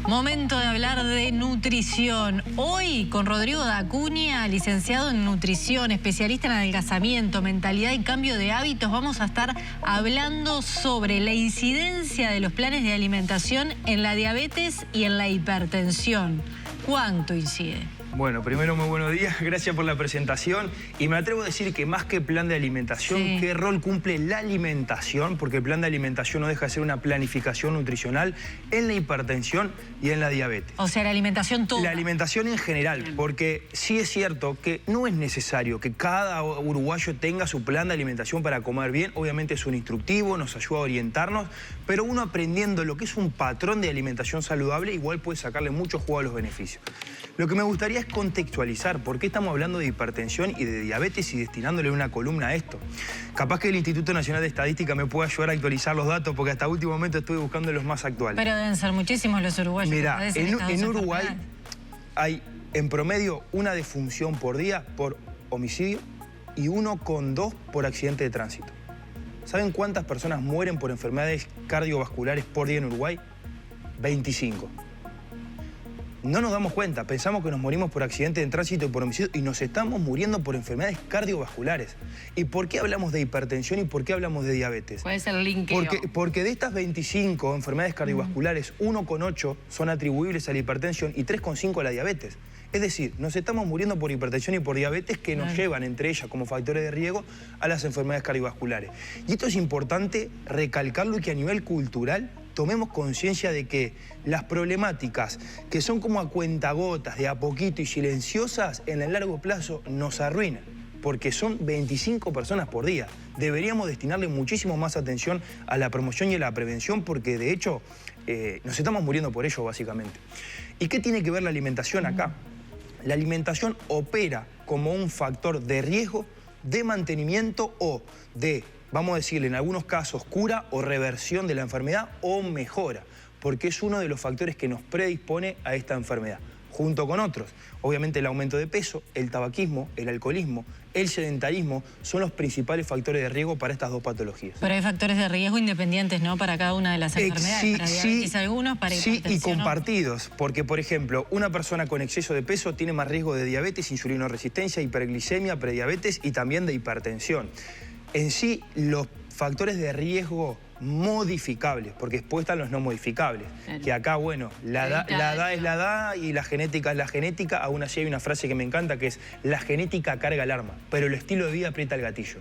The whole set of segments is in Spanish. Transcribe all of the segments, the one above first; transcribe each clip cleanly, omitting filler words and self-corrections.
Momento de hablar de nutrición. Hoy con Rodrigo Dacuña, licenciado en nutrición, especialista en adelgazamiento, mentalidad y cambio de hábitos, vamos a estar hablando sobre la incidencia de los planes de alimentación en la diabetes y en la hipertensión. ¿Cuánto incide? Bueno, primero muy buenos días, gracias por la presentación. Y me atrevo a decir que más que plan de alimentación, sí. ¿Qué rol cumple la alimentación? Porque el plan de alimentación no deja de ser una planificación nutricional en la hipertensión y en la diabetes. O sea, la alimentación toda. La alimentación en general, porque sí es cierto que no es necesario que cada uruguayo tenga su plan de alimentación para comer bien. Obviamente es un instructivo, nos ayuda a orientarnos, pero uno aprendiendo lo que es un patrón de alimentación saludable, igual puede sacarle mucho jugo a los beneficios. Lo que me gustaría es contextualizar por qué estamos hablando de hipertensión y de diabetes y destinándole una columna a esto. Capaz que el Instituto Nacional de Estadística me pueda ayudar a actualizar los datos porque hasta último momento estuve buscando los más actuales. Pero deben ser muchísimos los uruguayos. Mirá, en Uruguay hay en promedio una defunción por día por homicidio y 1,2 por accidente de tránsito. ¿Saben cuántas personas mueren por enfermedades cardiovasculares por día en Uruguay? 25. No nos damos cuenta, pensamos que nos morimos por accidente de tránsito y por homicidio y nos estamos muriendo por enfermedades cardiovasculares. ¿Y por qué hablamos de hipertensión y por qué hablamos de diabetes? Puede ser linkeo. Porque de estas 25 enfermedades cardiovasculares, 1,8 son atribuibles a la hipertensión y 3,5 a la diabetes. Es decir, nos estamos muriendo por hipertensión y por diabetes que nos llevan, entre ellas, como factores de riesgo, a las enfermedades cardiovasculares. Y esto es importante recalcarlo y que a nivel cultural tomemos conciencia de que las problemáticas que son como a cuentagotas, de a poquito y silenciosas, en el largo plazo nos arruinan, porque son 25 personas por día. Deberíamos destinarle muchísimo más atención a la promoción y a la prevención porque, de hecho, nos estamos muriendo por ello, básicamente. ¿Y qué tiene que ver la alimentación acá? La alimentación opera como un factor de riesgo, de mantenimiento o de, vamos a decirle, en algunos casos, cura o reversión de la enfermedad o mejora, porque es uno de los factores que nos predispone a esta enfermedad, junto con otros. Obviamente el aumento de peso, el tabaquismo, el alcoholismo, el sedentarismo son los principales factores de riesgo para estas dos patologías. Pero hay factores de riesgo independientes, ¿no? Para cada una de las enfermedades, Sí, para diabetes algunos, para hipertensión. Sí, y compartidos, porque por ejemplo, una persona con exceso de peso tiene más riesgo de diabetes, insulinoresistencia, hiperglicemia, prediabetes y también de hipertensión. En sí, los factores de riesgo modificables, porque después están los no modificables, que acá, bueno, la edad es la edad y la genética es la genética. Aún así hay una frase que me encanta que es: la genética carga el arma, pero el estilo de vida aprieta el gatillo.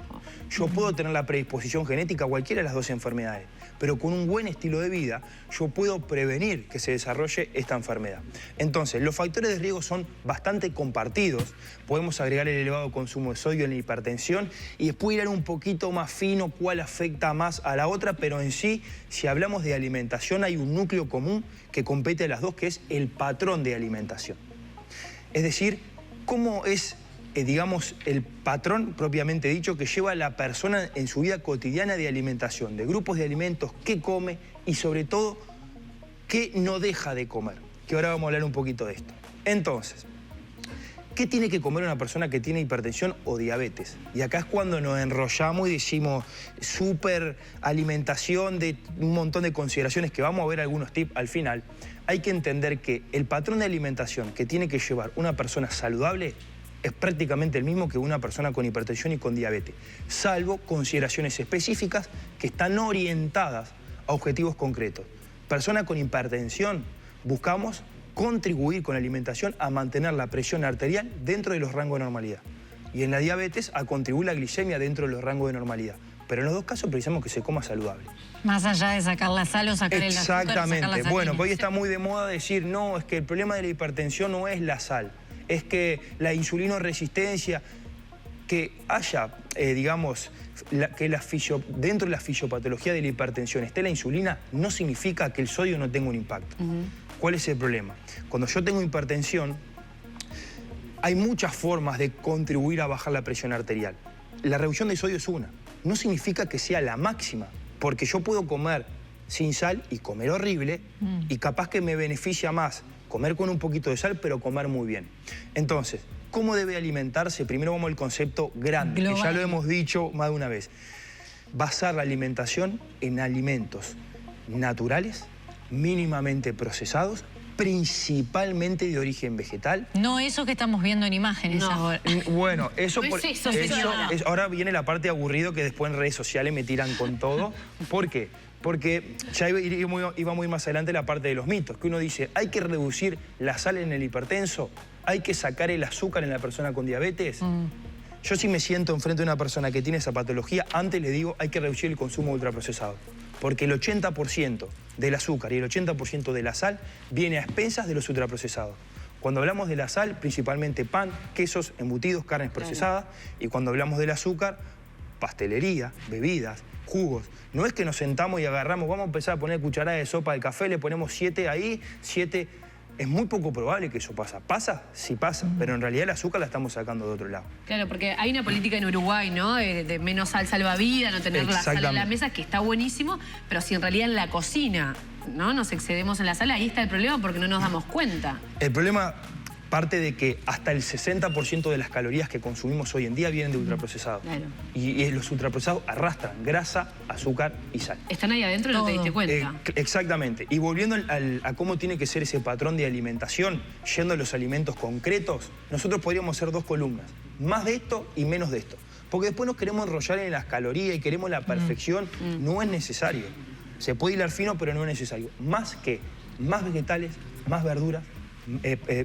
Yo puedo tener la predisposición genética a cualquiera de las dos enfermedades, pero con un buen estilo de vida yo puedo prevenir que se desarrolle esta enfermedad. Entonces, los factores de riesgo son bastante compartidos. Podemos agregar el elevado consumo de sodio en la hipertensión y después ir un poquito más fino cuál afecta más a la otra, pero en sí, si hablamos de alimentación, hay un núcleo común que compete a las dos, que es el patrón de alimentación. Es decir, cómo es, digamos, el patrón propiamente dicho que lleva a la persona en su vida cotidiana de alimentación, de grupos de alimentos, qué come y sobre todo, qué no deja de comer. Que ahora vamos a hablar un poquito de esto. Entonces, ¿qué tiene que comer una persona que tiene hipertensión o diabetes? Y acá es cuando nos enrollamos y decimos súper alimentación, de un montón de consideraciones que vamos a ver algunos tips al final. Hay que entender que el patrón de alimentación que tiene que llevar una persona saludable es prácticamente el mismo que una persona con hipertensión y con diabetes, salvo consideraciones específicas que están orientadas a objetivos concretos. Persona con hipertensión, buscamos contribuir con la alimentación a mantener la presión arterial dentro de los rangos de normalidad. Y en la diabetes a contribuir la glicemia dentro de los rangos de normalidad. Pero en los dos casos precisamos que se coma saludable. Más allá de sacar la sal o sacar el azúcar. Exactamente. Bueno, hoy está muy de moda decir, no, es que el problema de la hipertensión no es la sal, es que la insulinoresistencia, que haya, digamos, dentro de la fisiopatología de la hipertensión esté la insulina, no significa que el sodio no tenga un impacto. ¿Cuál es el problema? Cuando yo tengo hipertensión, hay muchas formas de contribuir a bajar la presión arterial. La reducción de sodio es una. No significa que sea la máxima, porque yo puedo comer sin sal y comer horrible, y capaz que me beneficia más comer con un poquito de sal, pero comer muy bien. Entonces, ¿cómo debe alimentarse? Primero vamos al concepto grande, global, que ya lo hemos dicho más de una vez. Basar la alimentación en alimentos naturales, mínimamente procesados, principalmente de origen vegetal. No eso que estamos viendo en imágenes ahora. Bueno, eso, no es eso, señora. Ahora viene la parte aburrido que después en redes sociales me tiran con todo. ¿Por qué? Porque ya iba muy más adelante la parte de los mitos, que uno dice, hay que reducir la sal en el hipertenso, hay que sacar el azúcar en la persona con diabetes. Yo si me siento enfrente de una persona que tiene esa patología, antes le digo, hay que reducir el consumo de ultraprocesado. Porque el 80% del azúcar y el 80% de la sal viene a expensas de los ultraprocesados. Cuando hablamos de la sal, principalmente pan, quesos, embutidos, carnes procesadas. Y cuando hablamos del azúcar, pastelería, bebidas, jugos. No es que nos sentamos y agarramos, vamos a empezar a poner cucharada de sopa de café, le ponemos 7 ahí, 7... Es muy poco probable que eso pasa. ¿Pasa? Sí pasa, pero en realidad el azúcar la estamos sacando de otro lado. Claro, porque hay una política en Uruguay, ¿no? De menos sal salvavidas, no tener la sal en la mesa, que está buenísimo, pero si en realidad en la cocina, ¿no? Nos excedemos en la sal, ahí está el problema porque no nos damos cuenta. El problema parte de que hasta el 60% de las calorías que consumimos hoy en día vienen de ultraprocesados. Claro. Y los ultraprocesados arrastran grasa, azúcar y sal. Están ahí adentro y no te diste cuenta. Exactamente. Y volviendo a cómo tiene que ser ese patrón de alimentación, yendo a los alimentos concretos, nosotros podríamos hacer 2 columnas. Más de esto y menos de esto. Porque después nos queremos enrollar en las calorías y queremos la perfección. No es necesario. Se puede hilar fino, pero no es necesario. Más vegetales, más verduras.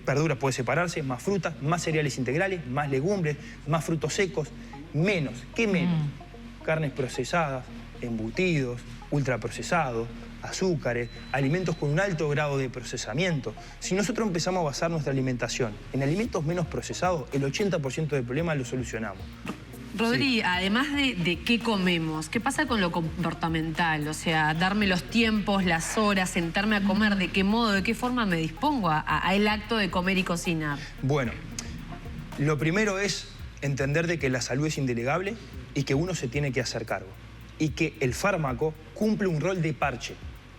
Verduras puede separarse, más frutas, más cereales integrales, más legumbres, más frutos secos, menos. ¿Qué menos? Carnes procesadas, embutidos, ultraprocesados, azúcares, alimentos con un alto grado de procesamiento. Si nosotros empezamos a basar nuestra alimentación en alimentos menos procesados, el 80% del problema lo solucionamos. Rodri, sí. Además de qué comemos, ¿qué pasa con lo comportamental? O sea, darme los tiempos, las horas, sentarme a comer, ¿de qué modo, de qué forma me dispongo a el acto de comer y cocinar? Bueno, lo primero es entender de que la salud es indelegable y que uno se tiene que hacer cargo. Y que el fármaco cumple un rol de parche.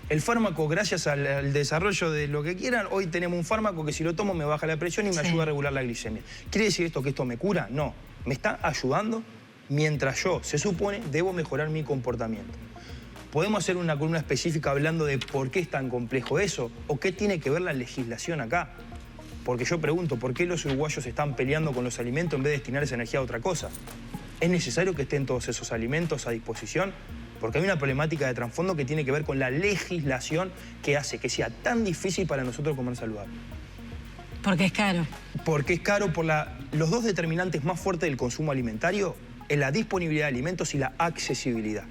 El fármaco, gracias al desarrollo de lo que quieran, hoy tenemos un fármaco que si lo tomo me baja la presión y me ayuda a regular la glicemia. ¿Quiere decir esto que esto me cura? No. Me está ayudando mientras yo, se supone, debo mejorar mi comportamiento. ¿Podemos hacer una columna específica hablando de por qué es tan complejo eso? ¿O qué tiene que ver la legislación acá? Porque yo pregunto, ¿por qué los uruguayos están peleando con los alimentos en vez de destinar esa energía a otra cosa? ¿Es necesario que estén todos esos alimentos a disposición? Porque hay una problemática de trasfondo que tiene que ver con la legislación que hace que sea tan difícil para nosotros comer saludable. Porque es caro. Porque es caro por los 2 determinantes más fuertes del consumo alimentario es la disponibilidad de alimentos y la accesibilidad.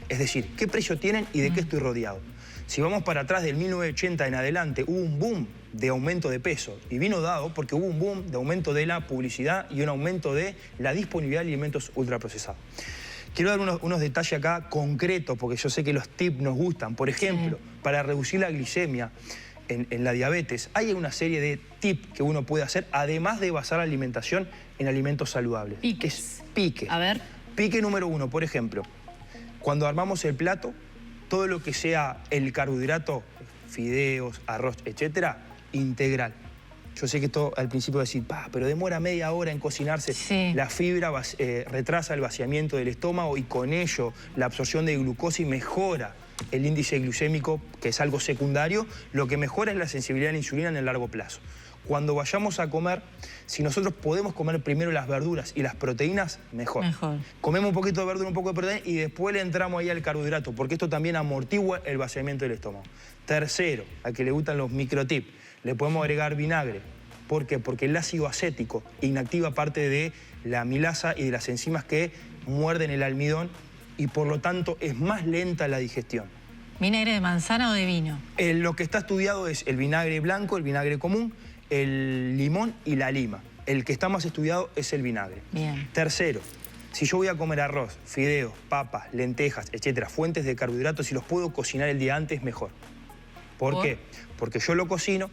Es decir, qué precio tienen y de qué estoy rodeado. Si vamos para atrás del 1980 en adelante, hubo un boom de aumento de peso. Y vino dado porque hubo un boom de aumento de la publicidad y un aumento de la disponibilidad de alimentos ultraprocesados. Quiero dar unos detalles acá concretos, porque yo sé que los tips nos gustan. Por ejemplo, para reducir la glicemia en la diabetes, hay una serie de tips que uno puede hacer, además de basar la alimentación en alimentos saludables. Piques. Pique. A ver. Pique número 1, por ejemplo, cuando armamos el plato, todo lo que sea el carbohidrato, fideos, arroz, etcétera, integral. Yo sé que esto al principio va a decir, pero demora media hora en cocinarse. Sí. La fibra retrasa el vaciamiento del estómago y con ello la absorción de glucosa y mejora el índice glucémico, que es algo secundario. Lo que mejora es la sensibilidad a la insulina en el largo plazo. Cuando vayamos a comer, si nosotros podemos comer primero las verduras y las proteínas, mejor. Comemos un poquito de verdura, un poco de proteína y después le entramos ahí al carbohidrato, porque esto también amortigua el vaciamiento del estómago. Tercero, al que le gustan los microtips, le podemos agregar vinagre. ¿Por qué? Porque el ácido acético inactiva parte de la amilasa y de las enzimas que muerden el almidón y por lo tanto es más lenta la digestión. ¿Vinagre de manzana o de vino? Lo que está estudiado es el vinagre blanco, el vinagre común, el limón y la lima. El que está más estudiado es el vinagre. Bien. Tercero, si yo voy a comer arroz, fideos, papas, lentejas, etcétera, fuentes de carbohidratos, si los puedo cocinar el día antes, mejor. ¿Por qué? Porque yo lo cocino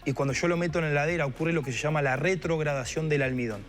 y cuando yo lo meto en la heladera ocurre lo que se llama la retrogradación del almidón.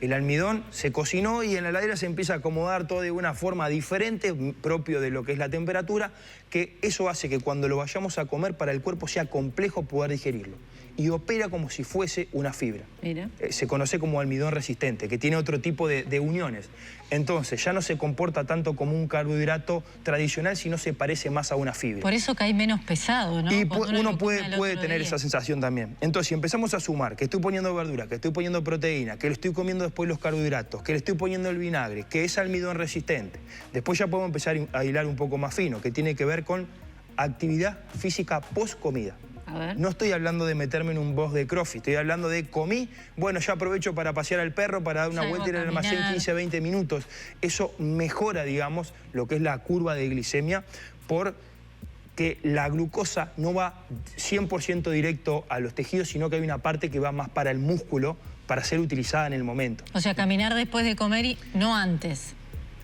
El almidón se cocinó y en la heladera se empieza a acomodar todo de una forma diferente, propio de lo que es la temperatura, que eso hace que cuando lo vayamos a comer para el cuerpo sea complejo poder digerirlo. y opera como si fuese una fibra. Mira. Se conoce como almidón resistente, que tiene otro tipo de uniones. Entonces ya no se comporta tanto como un carbohidrato tradicional, sino se parece más a una fibra. Por eso cae menos pesado, ¿no? Y Cuando uno lo come al puede otro tener día. esa sensación también. Entonces, si empezamos a sumar que estoy poniendo verdura, que estoy poniendo proteína, que le estoy comiendo después los carbohidratos, que le estoy poniendo el vinagre, que es almidón resistente, después ya podemos empezar a hilar un poco más fino, que tiene que ver con actividad física post comida. A ver. No estoy hablando de meterme en un box de CrossFit, estoy hablando de comí, bueno, ya aprovecho para pasear al perro, para dar una Salgo vuelta en a el almacén caminar. 15, 20 minutos. Eso mejora, digamos, lo que es la curva de glicemia porque la glucosa no va 100% directo a los tejidos, sino que hay una parte que va más para el músculo para ser utilizada en el momento. O sea, caminar después de comer y no antes.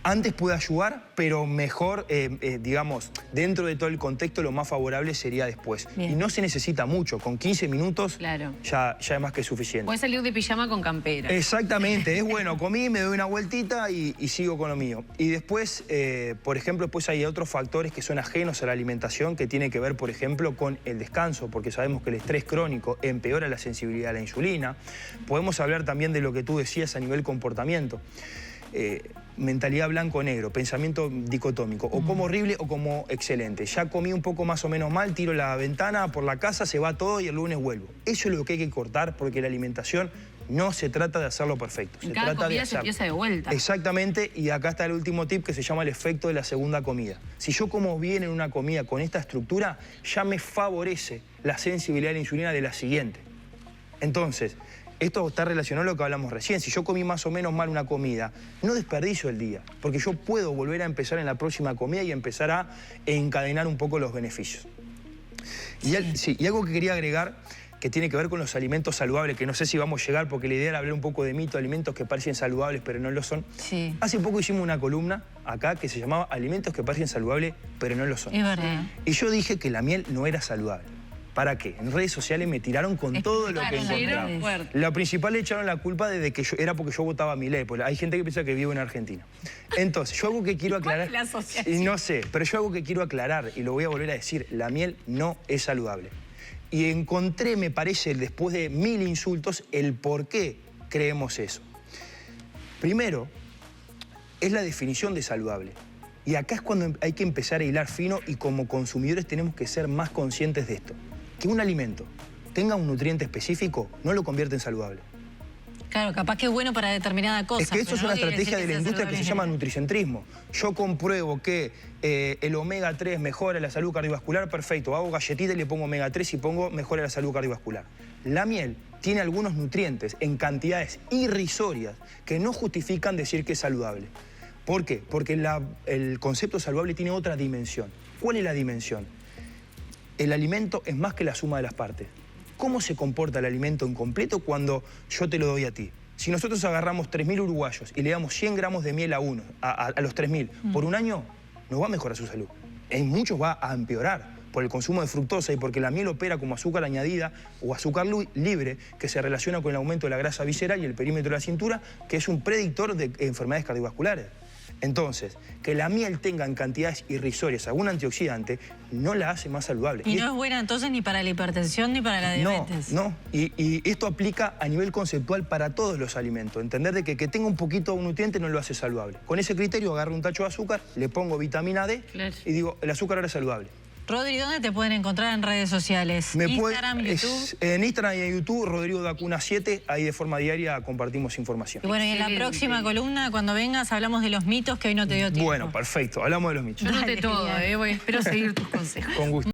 Antes puede ayudar, pero mejor, digamos, dentro de todo el contexto, lo más favorable sería después. Bien. Y no se necesita mucho, con 15 minutos Claro. ya es más que suficiente. Puedes salir de pijama con campera. Exactamente, es bueno, comí, me doy una vueltita y sigo con lo mío. Y después, por ejemplo, después hay otros factores que son ajenos a la alimentación que tienen que ver, por ejemplo, con el descanso, porque sabemos que el estrés crónico empeora la sensibilidad a la insulina. Podemos hablar también de lo que tú decías a nivel comportamiento. Mentalidad blanco-negro, pensamiento dicotómico, o como horrible o como excelente. Ya comí un poco más o menos mal, tiro la ventana por la casa, se va todo y el lunes vuelvo. Eso es lo que hay que cortar porque la alimentación no se trata de hacerlo perfecto. En Se cada trata de comida se hacerlo. empieza de vuelta. Exactamente, y acá está el último tip que se llama el efecto de la segunda comida. Si yo como bien en una comida con esta estructura, ya me favorece la sensibilidad a la insulina de la siguiente. Entonces, esto está relacionado a lo que hablamos recién. Si yo comí más o menos mal una comida, no desperdicio el día, porque yo puedo volver a empezar en la próxima comida y empezar a encadenar un poco los beneficios. Y algo que quería agregar, que tiene que ver con los alimentos saludables, que no sé si vamos a llegar, porque la idea era hablar un poco de mito, alimentos que parecen saludables pero no lo son. Sí. Hace poco hicimos una columna acá que se llamaba Alimentos que parecen saludables pero no lo son. Es verdad. Y yo dije que la miel no era saludable. ¿Para qué? En redes sociales me tiraron con todo lo que Explicaron encontraba. fuerte. Lo principal le echaron la culpa de que era porque yo votaba a Milei, porque hay gente que piensa que vivo en Argentina. Entonces, yo algo que quiero aclarar... ¿Cuál es la asociación? Y no sé, pero yo algo que quiero aclarar, y lo voy a volver a decir, la miel no es saludable. Y encontré, me parece, después de 1000 insultos, el por qué creemos eso. Primero, es la definición de saludable. Y acá es cuando hay que empezar a hilar fino y como consumidores tenemos que ser más conscientes de esto. Que un alimento tenga un nutriente específico no lo convierte en saludable. Claro, capaz que es bueno para determinada cosa. Es que eso pero es no una quiere estrategia decir de la sea industria que se saludable llama en general. nutricentrismo. Yo compruebo que el omega 3 mejora la salud cardiovascular, perfecto. Hago galletita y le pongo omega 3 y pongo mejora la salud cardiovascular. La miel tiene algunos nutrientes en cantidades irrisorias que no justifican decir que es saludable. ¿Por qué? Porque el concepto saludable tiene otra dimensión. ¿Cuál es la dimensión? El alimento es más que la suma de las partes. ¿Cómo se comporta el alimento en completo cuando yo te lo doy a ti? Si nosotros agarramos 3.000 uruguayos y le damos 100 gramos de miel a uno, a los 3.000, por un año, no va a mejorar su salud. En muchos va a empeorar por el consumo de fructosa y porque la miel opera como azúcar añadida o azúcar libre que se relaciona con el aumento de la grasa visceral y el perímetro de la cintura, que es un predictor de enfermedades cardiovasculares. Entonces, que la miel tenga en cantidades irrisorias algún antioxidante no la hace más saludable. Y no es buena entonces ni para la hipertensión ni para la diabetes. No. Y esto aplica a nivel conceptual para todos los alimentos. Entender de que tenga un poquito de un nutriente no lo hace saludable. Con ese criterio agarro un tacho de azúcar, le pongo vitamina D y digo, el azúcar ahora es saludable. Rodri, ¿dónde te pueden encontrar en redes sociales? Instagram, YouTube. En Instagram y en YouTube, Rodrigo Dacuna 7, ahí de forma diaria compartimos información. Y bueno, y en la próxima columna, cuando vengas, hablamos de los mitos que hoy no te dio tiempo. Bueno, perfecto, hablamos de los mitos. Yo noté Dale, todo, genial. espero seguir tus consejos. Con gusto.